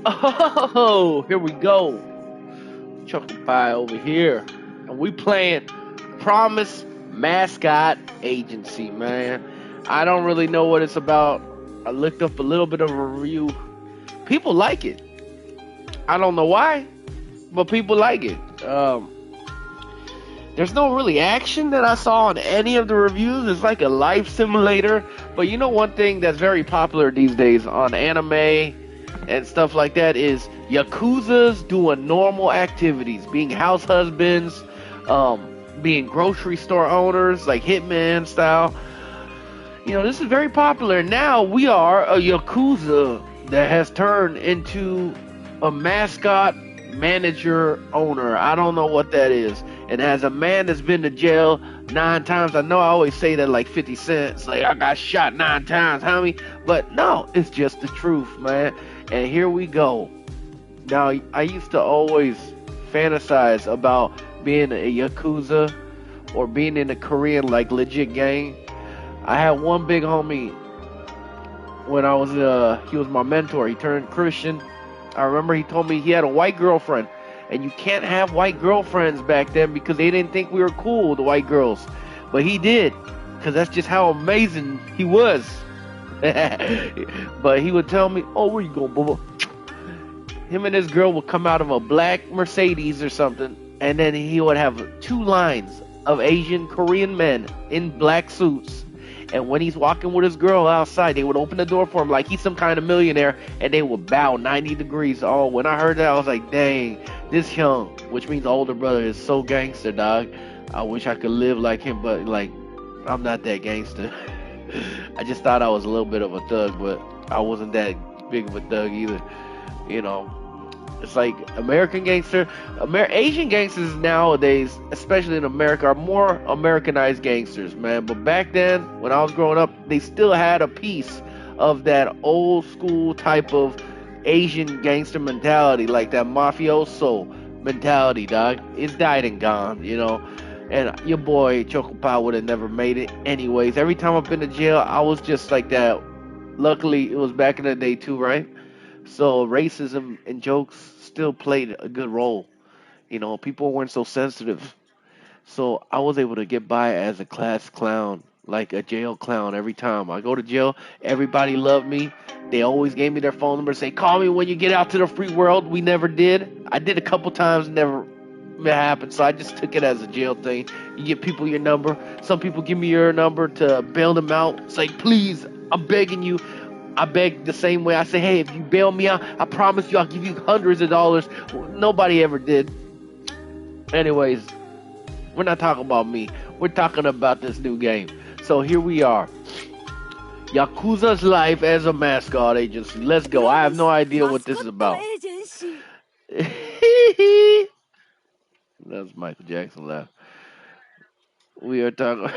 Oh, here we go. Chuckle Pie over here. And we playing Promise Mascot Agency, man. I don't really know what it's about. I looked up a little bit of a review. People like it. I don't know why, but people like it. There's no really action that I saw in any of the reviews. It's like a life simulator. But you know one thing that's very popular these days on anime and stuff like that is Yakuzas doing normal activities, being house husbands, being grocery store owners, like Hitman style. You know, this is very popular. Now we are a Yakuza that has turned into a mascot manager owner. I don't know what that is. And as a man that's been to jail 9 times, I know I always say that like 50 cents, like I got shot 9 times, homie. But no, it's just the truth, man. And here we go. Now, I used to always fantasize about being a Yakuza or being in a Korean, like, legit gang. I had one big homie when I was, he was my mentor. He turned Christian. I remember he told me he had a white girlfriend. And you can't have white girlfriends back then because they didn't think we were cool, the white girls. But he did, because that's just how amazing he was. But he would tell me, oh, where you going, boo? Him and his girl would come out of a black Mercedes or something, and then he would have 2 lines of Asian Korean men in black suits. And when he's walking with his girl outside, they would open the door for him like he's some kind of millionaire, and they would bow 90 degrees. Oh, when I heard that, I was like, dang, this young, which means the older brother, is so gangster, dog. I wish I could live like him, but, like, I'm not that gangster. I just thought I was a little bit of a thug, but I wasn't that big of a thug either. You know, it's like American gangster, Asian gangsters nowadays, especially in America, are more Americanized gangsters, man. But back then, when I was growing up, they still had a piece of that old school type of Asian gangster mentality, like that mafioso mentality, dog. It's died and gone, you know. And your boy Choco Pie would have never made it anyways. Every time I've been to jail, I was just like that. Luckily, it was back in the day too, right? So racism and jokes still played a good role. You know, people weren't so sensitive. So I was able to get by as a class clown, like a jail clown every time. I go to jail, everybody loved me. They always gave me their phone number, say, call me when you get out to the free world. We never did. I did a couple times, never happened. So I just took it as a jail thing. You give people your number. Some people give me your number to bail them out. It's like, please, I'm begging you. I beg the same way. I say, hey, if you bail me out, I promise you I'll give you hundreds of dollars. Nobody ever did. Anyways, we're not talking about me. We're talking about this new game. So here we are. Yakuza's life as a mascot agency. Let's go. I have no idea what this is about. That's Michael Jackson laugh. We are talking.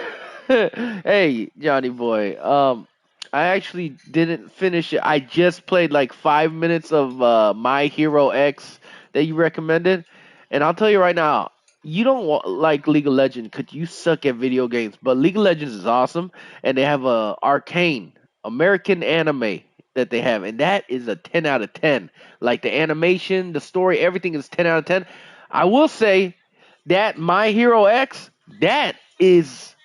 Hey, Johnny boy. I actually didn't finish it. I just played like 5 minutes of My Hero X that you recommended, and I'll tell you right now, you don't like League of Legends because you suck at video games. But League of Legends is awesome, and they have a arcane American anime that they have, and that is a 10 out of 10. Like the animation, the story, everything is 10 out of 10. I will say that My Hero X, that is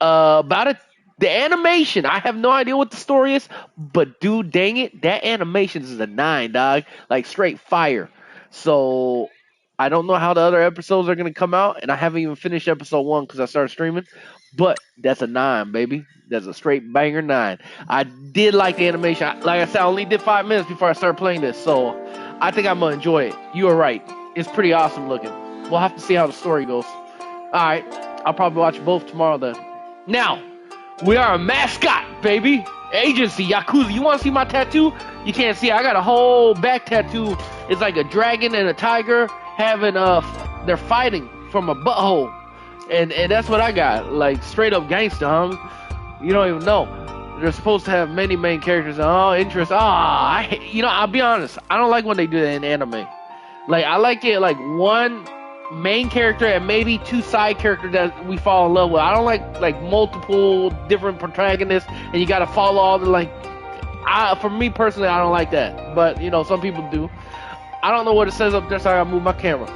about it. The animation, I have no idea what the story is, but dude, dang it, that animation is a 9, dog. Like straight fire. So I don't know how the other episodes are gonna come out, and I haven't even finished episode 1 because I started streaming. But that's a 9, baby. That's a straight banger 9. I did like the animation. Like I said, I only did 5 minutes before I started playing this, so I think I'm gonna enjoy it. You are right. It's pretty awesome looking. We'll have to see how the story goes. All right, I'll probably watch both tomorrow then. Now. We are a mascot, baby. Agency, Yakuza. You want to see my tattoo? You can't see it. I got a whole back tattoo. It's like a dragon and a tiger having they're fighting from a butthole. And that's what I got. Like straight up gangster, huh? You don't even know. They're supposed to have many main characters. Oh, interest. I'll be honest. I don't like when they do that in anime. Like I like it like one main character and maybe 2 side characters that we fall in love with. I don't like multiple different protagonists and you gotta follow all the like For me personally, I don't like that. But, you know, some people do. I don't know what it says up there, so I gotta move my camera.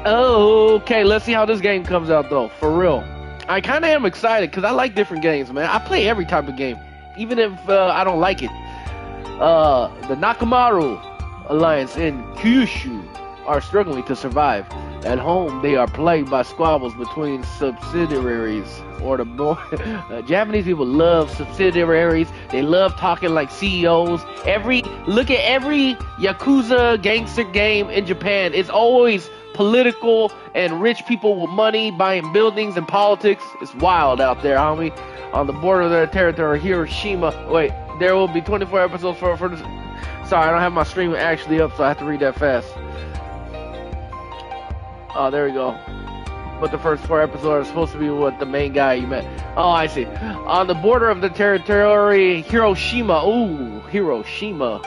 Okay, let's see how this game comes out, though. For real. I kind of am excited, because I like different games, man. I play every type of game, even if I don't like it. The Nakamaru Alliance in Kyushu are struggling to survive. At home, they are plagued by squabbles between subsidiaries. Or the Japanese people love subsidiaries. They love talking like CEOs. Look at every Yakuza gangster game in Japan. It's always political and rich people with money buying buildings and politics. It's wild out there, homie. On the border of their territory, Hiroshima. Wait, there will be 24 episodes for this. Sorry, I don't have my stream actually up, so I have to read that fast. Oh, there we go. But the first 4 episodes are supposed to be with the main guy you met. Oh, I see. On the border of the territory, Hiroshima. Ooh, Hiroshima.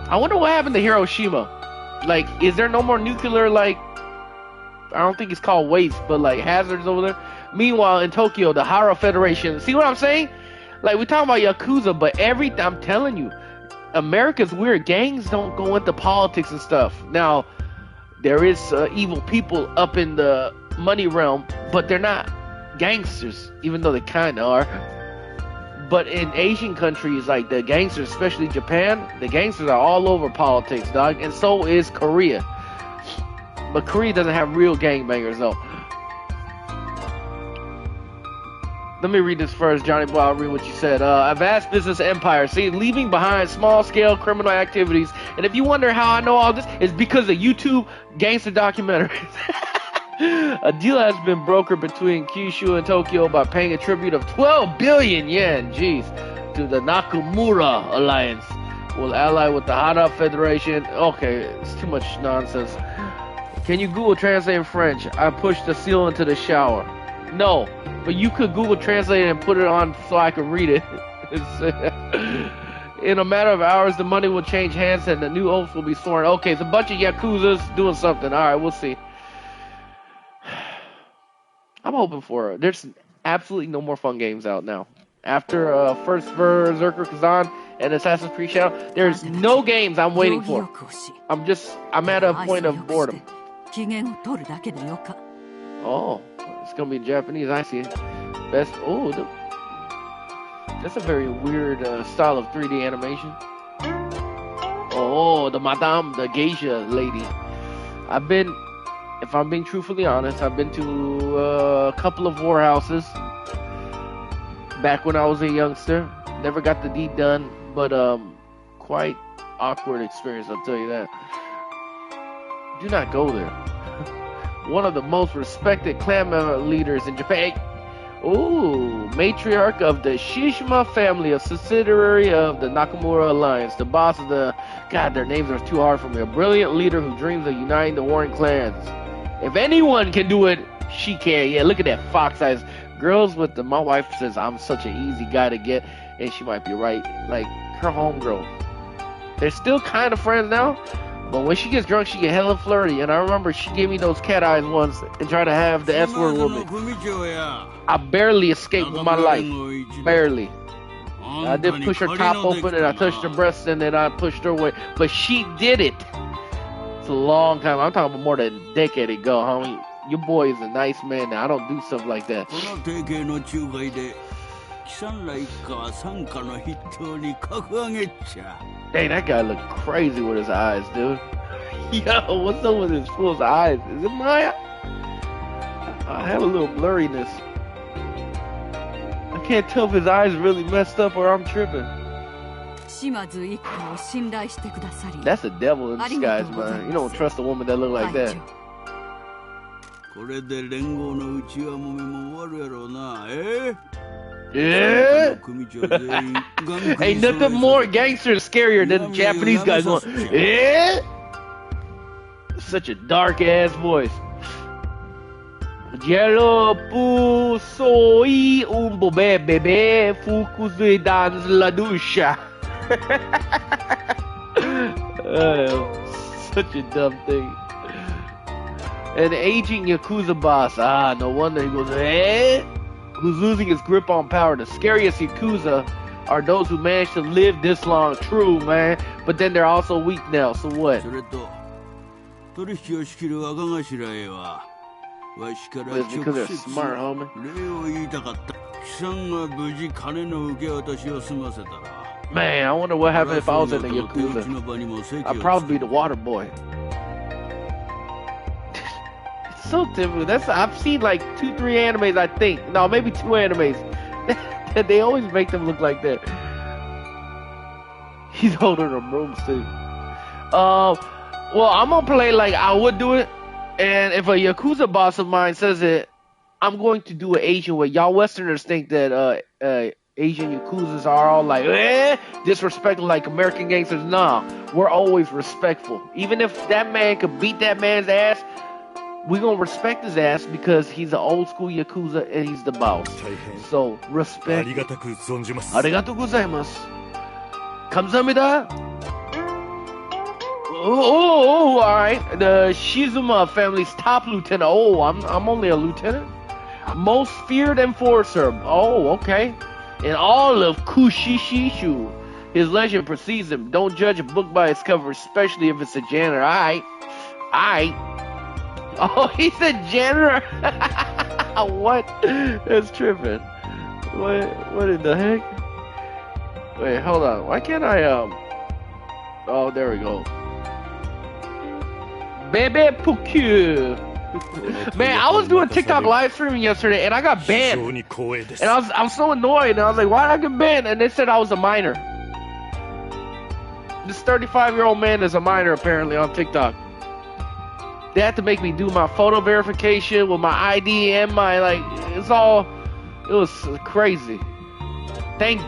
I wonder what happened to Hiroshima. Like, is there no more nuclear, like, I don't think it's called waste, but like hazards over there? Meanwhile, in Tokyo, the Hara Federation. See what I'm saying? Like, we talking about Yakuza, but I'm telling you, America's weird. Gangs don't go into politics and stuff. Now, there is evil people up in the money realm, but they're not gangsters, even though they kind of are. But in Asian countries, like the gangsters, especially Japan, the gangsters are all over politics, dog. And so is Korea. But Korea doesn't have real gangbangers, though. Let me read this first, Johnny Boy. I'll read what you said. A vast business empire. See, leaving behind small-scale criminal activities. And if you wonder how I know all this, it's because of YouTube gangster documentaries. A deal has been brokered between Kyushu and Tokyo by paying a tribute of 12 billion yen, jeez, to the Nakamura Alliance. Will ally with the Hara Federation. Okay, it's too much nonsense. Can you Google Translate in French? I pushed the seal into the shower. No, but you could Google Translate and put it on so I could read it. In a matter of hours, the money will change hands and the new oaths will be sworn. Okay, it's a bunch of Yakuzas doing something. All right, we'll see. I'm hoping for it. There's absolutely no more fun games out now. After first Berserker Kazan and Assassin's Creed Shadow, there's no games I'm waiting for. I'm at a point of boredom. Oh, it's gonna be in Japanese. I see it. Best. Oh, that's a very weird style of 3D animation. Oh, the geisha lady. If I'm being truthfully honest, I've been to a couple of warehouses back when I was a youngster. Never got the deed done, but quite awkward experience, I'll tell you that. Do not go there. One of the most respected clan member leaders in Japan. Ooh, matriarch of the Shishima family, a subsidiary of the Nakamura Alliance. The boss of the... God, their names are too hard for me. A brilliant leader who dreams of uniting the warring clans. If anyone can do it, she can. Yeah, look at that fox eyes. Girls with the... My wife says I'm such an easy guy to get, and she might be right. Like, her homegirl. They're still kind of friends now, but when she gets drunk, she get hella flirty. And I remember she gave me those cat eyes once and tried to have the S word with me. I barely escaped with my life. Barely. I did push her top open and I touched her breasts and then I pushed her away. But she did it. It's a long time. I'm talking about more than a decade ago, homie. Your boy is a nice man now. I don't do stuff like that. Dang, that guy look crazy with his eyes, dude. Yo, what's up with his fool's eyes? Is it Maya? I have a little blurriness. I can't tell if his eyes really messed up or I'm tripping. That's a devil in disguise, man. You don't trust a woman that look like that. Yeah. Ain't nothing more gangster scarier than the Japanese guys going, yeah. Such a dark ass voice. Yellow pu soy un bebé fukuzu dans la douche. Such a dumb thing. An aging Yakuza boss. Ah, no wonder he goes, eh? who's losing his grip on power. The scariest Yakuza are those who manage to live this long. True, man. But then they're also weak now, so what? It's because they're smart, homie. Man, I wonder what happened if I was in the Yakuza. I'd probably be the water boy. It's so typical. I've seen like 2-3 animes, I think. No, maybe 2 animes. They always make them look like that. He's holding a broomstick. Well, I'm gonna play like I would do it. And if a Yakuza boss of mine says it, I'm going to do an Asian way. Y'all Westerners think that Asian Yakuzas are all like, disrespectful like American gangsters. Nah, we're always respectful. Even if that man could beat that man's ass, we're going to respect his ass because he's an old school Yakuza and he's the boss. So, respect. Arigatou gozaimasu. Kamsahamnida. Oh, alright. The Shizuma family's top lieutenant. Oh, I'm only a lieutenant. Most feared enforcer. Oh, okay. In all of Kushishishu, his legend precedes him. Don't judge a book by its cover, especially if it's a janitor. Alright. Oh, he's a janitor. What? That's tripping. What in the heck? Wait, hold on. Why can't I, Oh, there we go. Bebe Puku. Man, I was doing TikTok live streaming yesterday and I got banned. And I was so annoyed. And I was like, why did I get banned? And they said I was a minor. This 35-year-old man is a minor apparently on TikTok. They had to make me do my photo verification with my ID and my it was crazy. Thank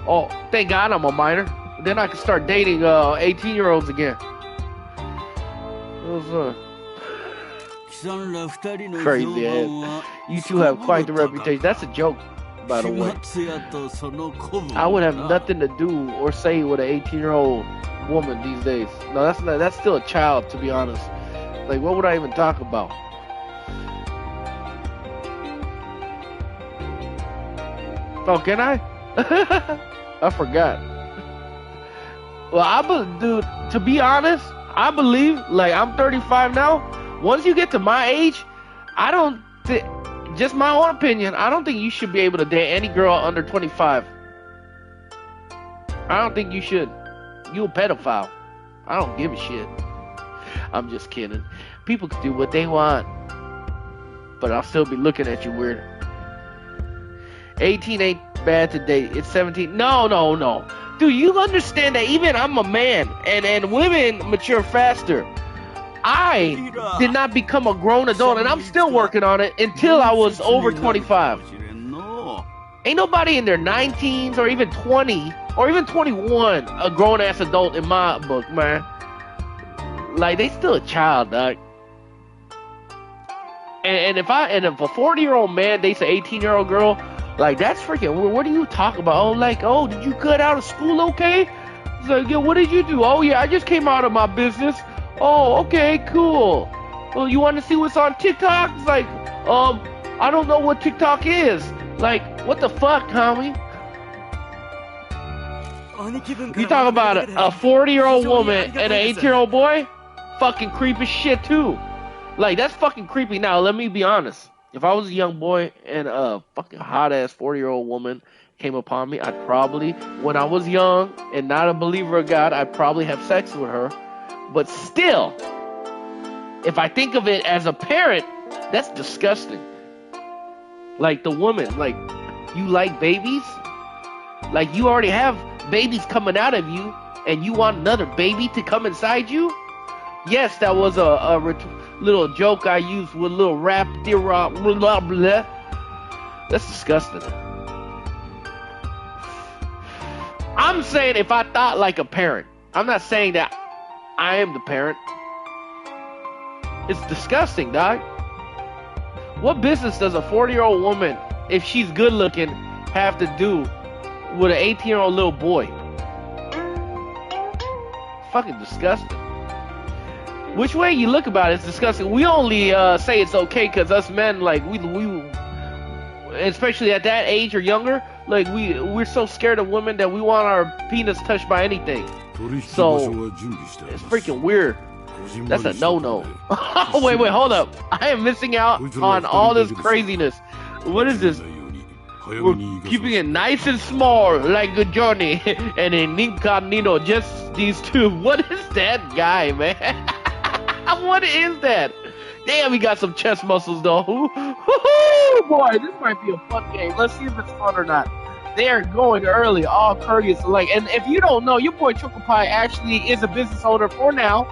God I'm a minor. Then I can start dating 18-year-olds again. It was crazy ass. You two have quite the reputation. That's a joke, by the way. I would have nothing to do or say with an 18-year-old woman these days. No, that's still a child, to be honest. Like, what would I even talk about? Oh, can I? I forgot. Well, dude, to be honest, I believe, like, I'm 35 now. Once you get to my age, I don't think, just my own opinion, I don't think you should be able to date any girl under 25. I don't think you should. You a pedophile. I don't give a shit. I'm just kidding. People can do what they want, but I'll still be looking at you weird. 18 ain't bad to date. It's 17. No. Dude, you understand that even I'm a man, and women mature faster. I did not become a grown adult, and I'm still working on it until I was over 25. Ain't nobody in their 19s or even 20 or even 21 a grown-ass adult in my book, man. Like, they still a child, dog. And if a 40-year-old man dates an 18-year-old girl, like, that's freaking, what do you talk about? Oh, did you cut out of school okay? It's like, yeah, what did you do? Oh, yeah, I just came out of my business. Oh, okay, cool. Well, you want to see what's on TikTok? It's like, I don't know what TikTok is. Like, what the fuck, homie? You talk about a 40-year-old woman and an 18-year-old boy? Fucking creepy shit, too. Like, that's fucking creepy. Now, let me be honest. If I was a young boy and a fucking hot-ass 40-year-old woman came upon me, I'd probably, when I was young and not a believer of God, I'd probably have sex with her. But still, if I think of it as a parent, that's disgusting. Like, the woman, like, you like babies? Like, you already have babies coming out of you, and you want another baby to come inside you? Yes, that was a little joke I used with a little rap, blah, blah, blah. That's disgusting. I'm saying if I thought like a parent. I'm not saying that I am the parent. It's disgusting, dog. What business does a 40-year-old woman, if she's good looking, have to do with an 18-year-old little boy? Fucking disgusting. Which way you look about it, it's disgusting. We only say it's okay because us men, like, especially at that age or younger, like we're so scared of women that we want our penis touched by anything. So it's freaking weird. That's a no-no. Wait, hold up. I am missing out on all this craziness. What is this? We're keeping it nice and small, like a Johnny, and in incognito, just these two. What is that guy, man? What is that? Damn, he got some chest muscles, though. Boy, this might be a fun game. Let's see if it's fun or not. They are going early, all courteous alike. And if you don't know, your boy Choco Pie actually is a business owner for now.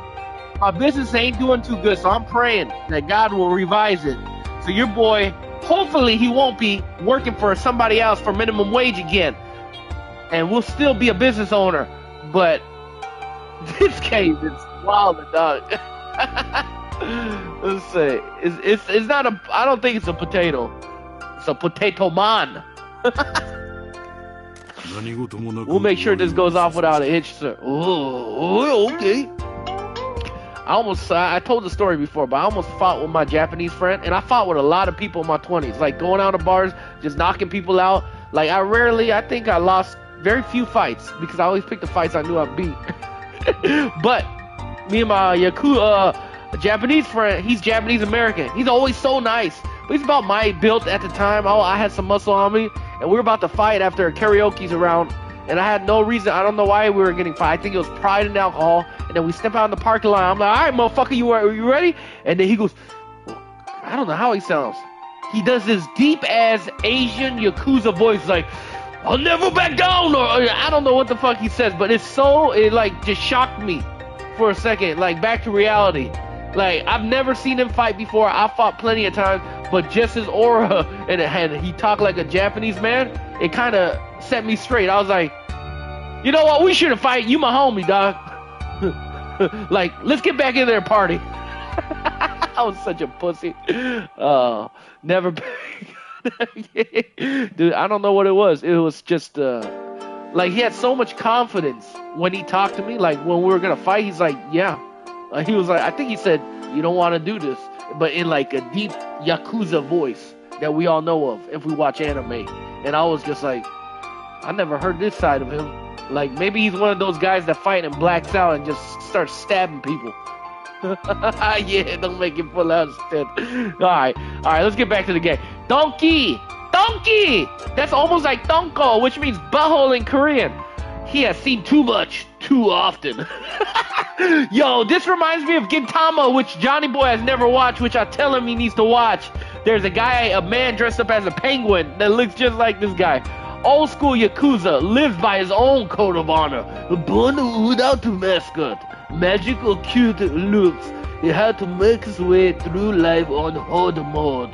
My business ain't doing too good, so I'm praying that God will revise it. So your boy, hopefully he won't be working for somebody else for minimum wage again. And we'll still be a business owner. But this game is wild, dog. Let's say it's not a. I don't think it's a potato. It's a potato man. We'll make sure this goes off without a hitch, sir. Oh, okay. I told the story before, but I almost fought with my Japanese friend, and I fought with a lot of people in my 20s, like going out of bars, just knocking people out. Like I think I lost very few fights because I always picked the fights I knew I'd beat. But me and my Japanese friend, he's Japanese American. He's always so nice, but he's about my build at the time. I had some muscle on me, and we were about to fight after karaoke's around. And I had no reason. I don't know why we were getting fight. I think it was pride and alcohol. And then we step out in the parking lot. I'm like, all right, motherfucker, you ready? And then he goes, I don't know how he sounds. He does this deep-ass Asian Yakuza voice, like, I'll never back down. Or I don't know what the fuck he says. But it like just shocked me for a second. Like, back to reality. Like, I've never seen him fight before. I fought plenty of times. But just his aura, and he talked like a Japanese man, it kind of set me straight. I was like, you know what? We shouldn't fight. You my homie, dog. Like, let's get back in there and party. I was such a pussy. Never. Dude, I don't know what it was. It was just, like, he had so much confidence when he talked to me. Like, when we were going to fight, he's like, yeah. He was like, I think he said, you don't want to do this. But in, like, a deep Yakuza voice that we all know of if we watch anime. And I was just like, I never heard this side of him. Like, maybe he's one of those guys that fight and blacks out and just starts stabbing people. Yeah, don't make it full out instead. Alright, let's get back to the game. Donkey! That's almost like donko, which means butthole in Korean. He has seen too much, too often. Yo, this reminds me of Gintama, which Johnny Boy has never watched, which I tell him he needs to watch. There's a man dressed up as a penguin that looks just like this guy. Old school Yakuza lives by his own code of honor. Born without a mascot. Magical cute looks. He had to make his way through life on hard mode.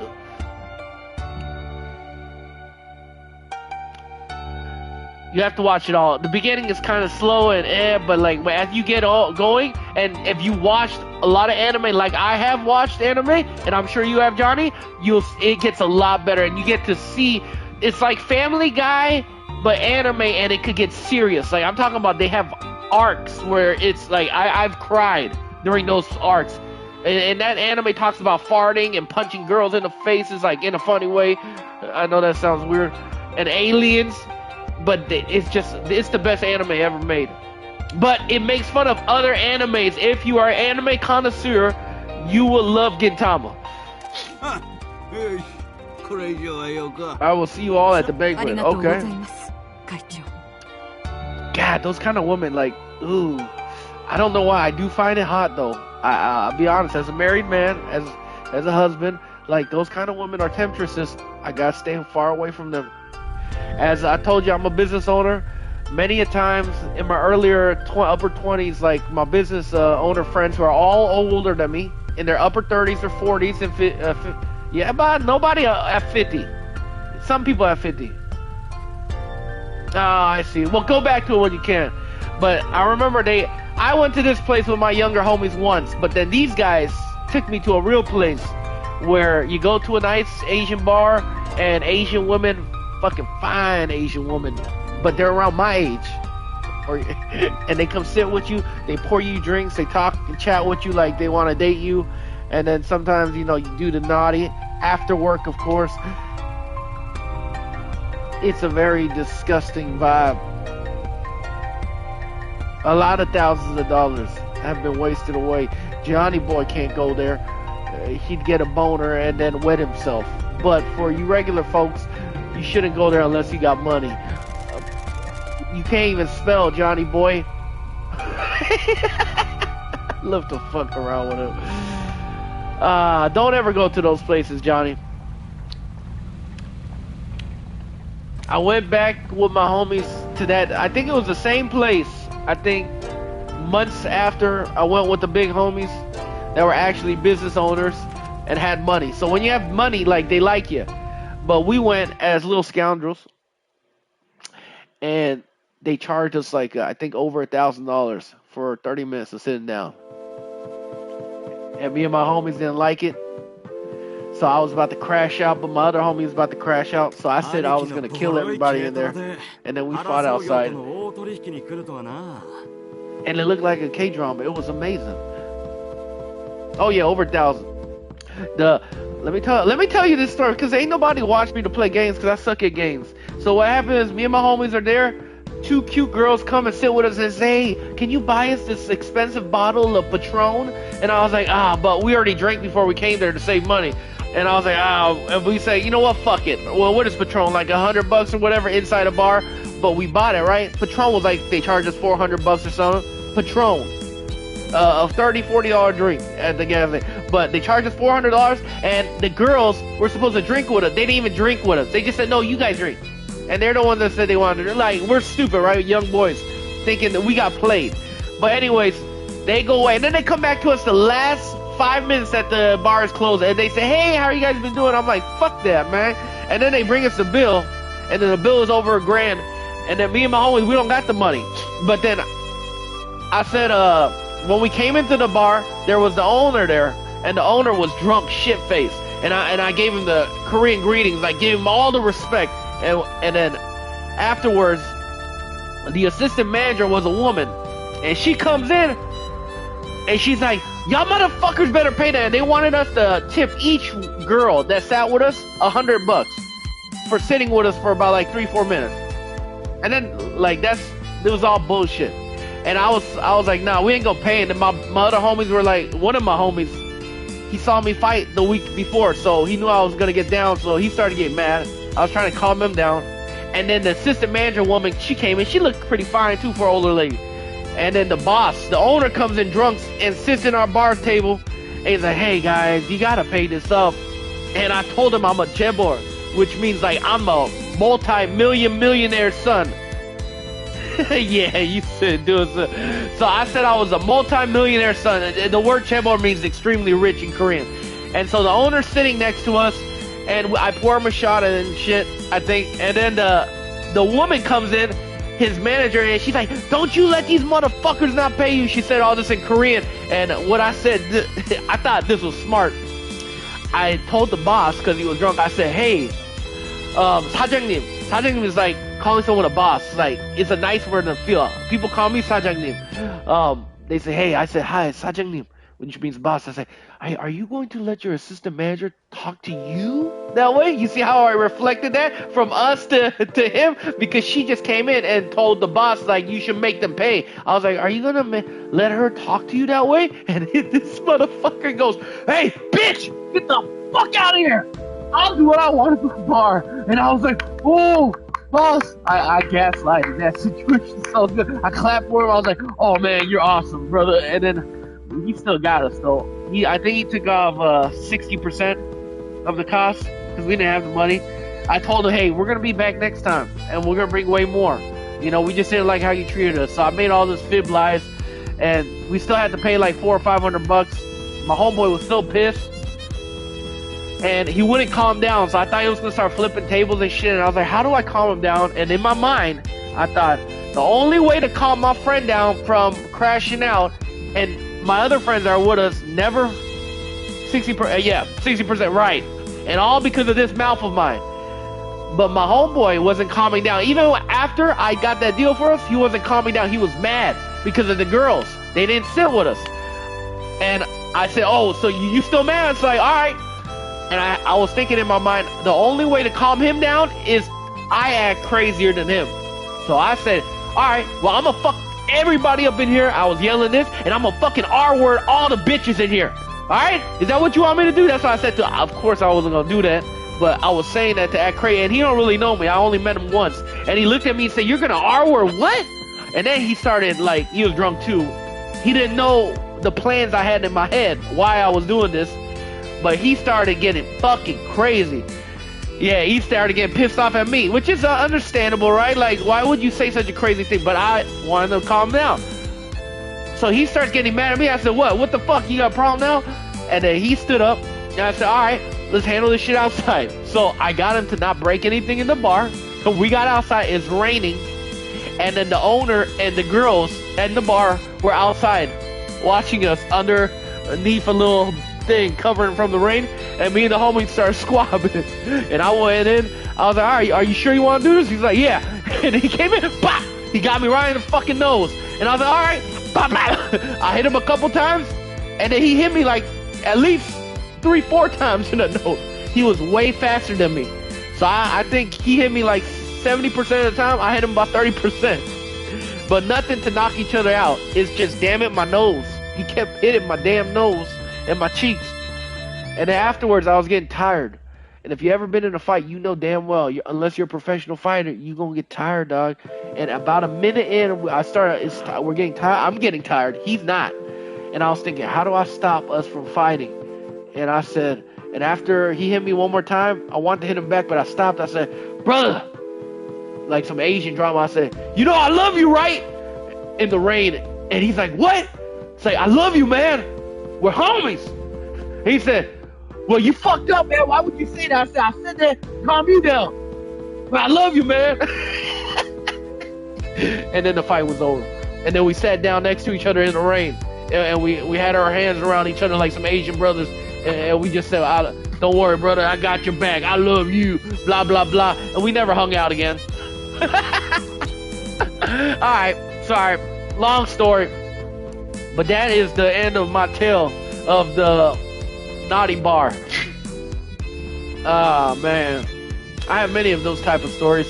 You have to watch it all. The beginning is kind of slow and but like as you get all going, and if you watched a lot of anime like I have watched anime, and I'm sure you have, Johnny, it gets a lot better, and you get to see. It's like Family Guy, but anime, and it could get serious. Like, I'm talking about they have arcs where it's like, I've cried during those arcs. And that anime talks about farting and punching girls in the faces, like, in a funny way. I know that sounds weird. And aliens, but it's the best anime ever made. But it makes fun of other animes. If you are an anime connoisseur, you will love Gintama. I will see you all at the banquet. Okay. God, those kind of women, like, ooh. I don't know why. I do find it hot, though. I'll be honest. As a married man, as a husband, like, those kind of women are temptresses. I gotta stay far away from them. As I told you, I'm a business owner. Many a times in my earlier upper 20s, like, my business owner friends who are all older than me, in their upper 30s or 40s, and yeah, but nobody at 50. Some people at 50. Oh, I see. Well, go back to it when you can. But I remember I went to this place with my younger homies once, but then these guys took me to a real place where you go to a nice Asian bar and Asian women, fucking fine Asian women, but they're around my age. And they come sit with you, they pour you drinks, they talk and chat with you like they want to date you. And then sometimes, you do the naughty after work, of course. It's a very disgusting vibe. A lot of thousands of dollars have been wasted away. Johnny Boy can't go there. He'd get a boner and then wet himself. But for you regular folks, you shouldn't go there unless you got money. You can't even spell Johnny Boy. Love to fuck around with him. Don't ever go to those places, Johnny. I went back with my homies to that. I think it was the same place. I think months after I went with the big homies that were actually business owners and had money. So when you have money, like, they like you. But we went as little scoundrels, and they charged us like I think over $1,000 for 30 minutes of sitting down. And me and my homies didn't like it. So I was about to crash out, but my other homie was about to crash out. So I said I was going to kill everybody in there. And then we fought outside. And it looked like a K-drama. It was amazing. Oh yeah, over 1,000. Let me tell you this story, because ain't nobody watched me to play games, because I suck at games. So what happened is, me and my homies are there. Two cute girls come and sit with us and say, hey, can you buy us this expensive bottle of Patron? And I was like, but we already drank before we came there to save money. And I was like, and we say, you know what, fuck it. Well, what is Patron? Like $100 or whatever inside a bar? But we bought it, right? Patron was like, they charged us $400 or something. Patron. A $30, $40 drink at the gas station. But they charged us $400, and the girls were supposed to drink with us. They didn't even drink with us. They just said, no, you guys drink. And they're the ones that said they wanted to. Like, we're stupid, right? Young boys thinking that we got played. But anyways, they go away. And then they come back to us the last 5 minutes that the bar is closed. And they say, hey, how you guys been doing? I'm like, fuck that, man. And then they bring us the bill. And then the bill is over $1,000. And then me and my homies, we don't got the money. But then I said, when we came into the bar, there was the owner there. And the owner was drunk shit-faced. And I gave him the Korean greetings. I gave him all the respect. And then afterwards, the assistant manager was a woman. And she comes in, and she's like, y'all motherfuckers better pay that. And they wanted us to tip each girl that sat with us $100 for sitting with us for about like 3-4 minutes. And then, like, it was all bullshit. And I was like, nah, we ain't gonna pay. And then my other homies were like, one of my homies, he saw me fight the week before, so he knew I was gonna get down, so he started getting mad. I was trying to calm him down. And then the assistant manager woman, she came in. She looked pretty fine, too, for an older lady. And then the boss, the owner, comes in drunk and sits in our bar table. And he's like, hey, guys, you got to pay this up. And I told him I'm a jebor, which means, like, I'm a multi-millionaire son. Yeah, you said do it. So I said I was a multi-millionaire son. The word chebor means extremely rich in Korean. And so the owner's sitting next to us. And I pour him a shot and shit, I think. And then the woman comes in, his manager, and she's like, don't you let these motherfuckers not pay you. She said all this in Korean. And what I said, I thought this was smart. I told the boss, because he was drunk, I said, hey, 사장님. 사장님 is like calling someone a boss. Like, it's a nice word to feel. People call me 사장님. They say, hey, I said, hi, 사장님, which means boss. I say, are you going to let your assistant manager talk to you that way? You see how I reflected that from us to him? Because she just came in and told the boss, like, you should make them pay. I was like, are you going to let her talk to you that way? And this motherfucker goes, hey, bitch, get the fuck out of here. I'll do what I want at the bar. And I was like, oh, boss. I gaslighted that situation so good. I clapped for him. I was like, oh, man, you're awesome, brother. And then he still got us, though. I think he took off 60% of the cost because we didn't have the money. I told him, hey, we're going to be back next time, and we're going to bring way more. You know, we just didn't like how you treated us. So I made all this fib lies, and we still had to pay like $400 or $500. My homeboy was still pissed, and he wouldn't calm down. So I thought he was going to start flipping tables and shit, and I was like, how do I calm him down? And in my mind, I thought, the only way to calm my friend down from crashing out, and my other friends are with us, never 60% right. And all because of this mouth of mine. But my homeboy wasn't calming down. Even after I got that deal for us, he wasn't calming down. He was mad because of the girls. They didn't sit with us. And I said, oh, so you still mad? It's like, all right. And I was thinking in my mind, the only way to calm him down is I act crazier than him. So I said, all right, well, I'm gonna fuck everybody up in here. I was yelling this, and I'm gonna fucking R-word all the bitches in here. All right? Is that what you want me to do? That's what I said to him. Of course, I wasn't gonna do that, but I was saying that to act crazy, and he don't really know me. I only met him once, and he looked at me and said, "You're gonna R-word what?" And then he started, like, he was drunk too. He didn't know the plans I had in my head, why I was doing this, but he started getting fucking crazy. Yeah, he started getting pissed off at me, which is understandable, right? Like, why would you say such a crazy thing? But I wanted to calm down. So he starts getting mad at me. I said, what the fuck? You got a problem now? And then he stood up, and I said, all right, let's handle this shit outside. So I got him to not break anything in the bar. So we got outside. It's raining. And then the owner and the girls at the bar were outside watching us underneath a little thing covering from the rain. And me and the homie started squabbling. And I went in. I was like, all right, are you sure you want to do this? He's like, yeah. And he came in, pop! He got me right in the fucking nose. And I was like, all right, pop, pop. I hit him a couple times. And then he hit me like at least 3-4 times in the nose. He was way faster than me. So I think he hit me like 70% of the time. I hit him about 30%. But nothing to knock each other out. It's just, damn it, my nose. He kept hitting my damn nose and my cheeks. And then afterwards, I was getting tired. And if you ever been in a fight, you know damn well, unless you're a professional fighter, you're going to get tired, dog. And about a minute in, we're getting tired. I'm getting tired. He's not. And I was thinking, how do I stop us from fighting? And I said, and after he hit me one more time, I wanted to hit him back, but I stopped. I said, brother, like some Asian drama, I said, you know I love you, right? In the rain. And he's like, what? Say, I love you, man. We're homies. He said, well, you fucked up, man. Why would you say that? I said that to calm you down. But I love you, man. And then the fight was over. And then we sat down next to each other in the rain. And we had our hands around each other like some Asian brothers. And we just said, don't worry, brother. I got your back. I love you. Blah, blah, blah. And we never hung out again. All right. Sorry. Long story. But that is the end of my tale of the naughty bar. Ah, man. I have many of those type of stories.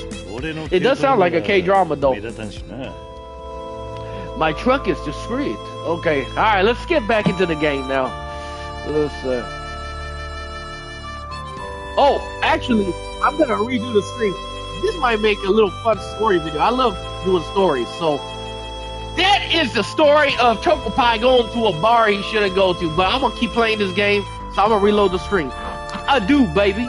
It does sound like a K-drama, though. My truck is discreet. Okay. All right, let's get back into the game now. Let's, oh, actually, I'm going to redo the screen. This might make a little fun story video. I love doing stories. So, that is the story of Choco Pie going to a bar he shouldn't go to. But I'm going to keep playing this game. So I'm going to reload the screen. I do, baby.